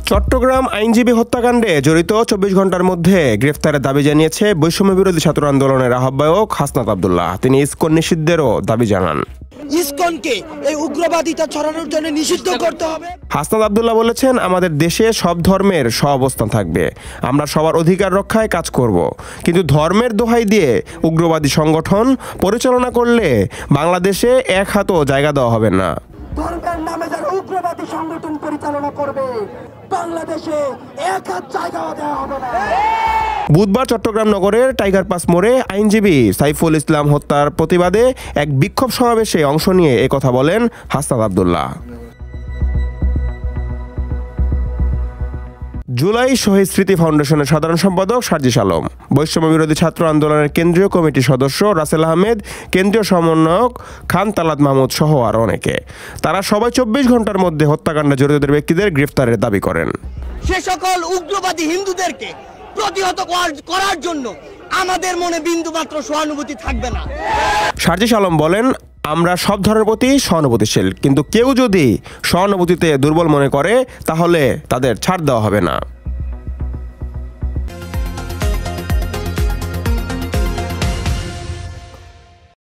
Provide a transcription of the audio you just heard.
চট্টগ্রাম আইনজীবী হত্যাকাণ্ডে জড়িত ২৪ ঘন্টার মধ্যে গ্রেফতারের দাবি জানিয়েছে বৈষম্য বিরোধী ছাত্র আন্দোলনের আহ্বায়ক হাসনাত আব্দুল্লাহ। তিনি ইসকন নিষিদ্ধেরও দাবি জানান। ইসকনকে এই উগ্রবাদিতা ছড়ানোর জন্য নিষিদ্ধ করতে হবে। হাসনাত আব্দুল্লাহ বলেছেন, আমাদের দেশে সব ধর্মের অবস্থান থাকবে, আমরা সবার অধিকার রক্ষায় কাজ করব, কিন্তু ধর্মের দোহাই দিয়ে উগ্রবাদী সংগঠন পরিচালনা করলে বাংলাদেশে এক হাতও জায়গা দেওয়া হবে না। ধর্মের নামে যারা উগ্রবাদী সংগঠন পরিচালনা করবে বাংলাদেশে এক হাত জায়গা দেওয়া হবে না। বুধবার চট্টগ্রাম নগরের টাইগার পাস মোড়ে আইনজীবী সাইফুল ইসলাম হত্যার প্রতিবাদে এক বিক্ষোভ সমাবেশে অংশ নিয়ে একথা বলেন হাসনাত আব্দুল্লাহ। জুলাই শহীদ স্মৃতি ফাউন্ডেশনের সাধারণ সম্পাদক সার্জিস আলম, বৈষম্য বিরোধী ছাত্র আন্দোলনের কেন্দ্রীয় কমিটির সদস্য রাসেল আহমেদ, কেন্দ্রীয় সমন্বয়ক খান তালাত মাহমুদ সহ আরও অনেকে, তারা সবাই ২৪ ঘন্টার মধ্যে হত্যাকাণ্ডে জড়িত ব্যক্তিদের গ্রেফতারের দাবি করেন। সে সকল উগ্রবাদী হিন্দুদেরকে প্রতিহত করার জন্য আমাদের মনে বিন্দুমাত্র সহানুভূতি থাকবে না। সার্জিস আলম বলেন, আমরা সব ধরনের প্রতি সহানুভূতিশীল, কিন্তু কেউ যদি সহানুভূতিতে দুর্বল মনে করে তাহলে তাদের ছাড় দেওয়া হবে না।